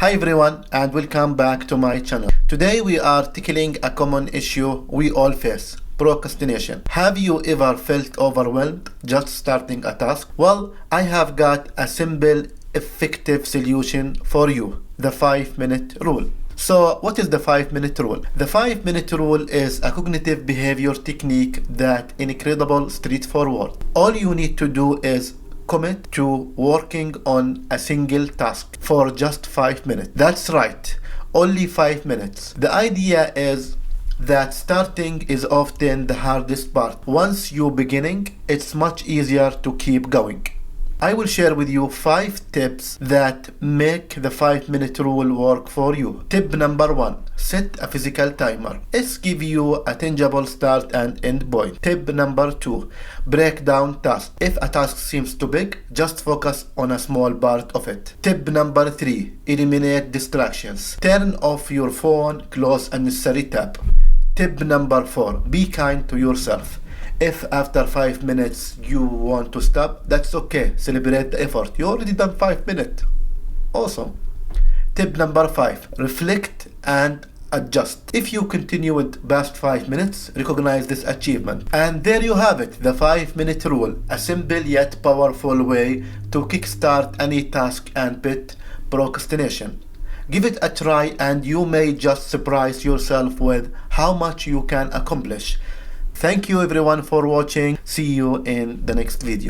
Hi everyone and welcome back to my channel. Today we are tackling a common issue we all face, procrastination. Have you ever felt overwhelmed just starting a task? Well, I have got a simple, effective solution for you, the 5-minute rule. So what is the 5-minute rule? The 5-minute rule is a cognitive behavior technique that is incredible straightforward. All you need to do is commit to working on a single task for just 5 minutes. That's right, only 5 minutes. The idea is that starting is often the hardest part. Once you're beginning, it's much easier to keep going. I will share with you 5 tips that make the 5-minute rule work for you. Tip number 1. Set a physical timer. It's give you a tangible start and end point. Tip number 2. Break down tasks. If a task seems too big, just focus on a small part of it. Tip number 3. Eliminate distractions. Turn off your phone, close unnecessary tab. Tip number 4. Be kind to yourself. If after 5 minutes you want to stop, that's okay. Celebrate the effort. You already done 5 minutes. Awesome. Tip number 5. Reflect and adjust. If you continue with past 5 minutes, recognize this achievement. And there you have it, the 5-minute rule. A simple yet powerful way to kickstart any task and beat procrastination. Give it a try and you may just surprise yourself with how much you can accomplish. Thank you everyone for watching. See you in the next video.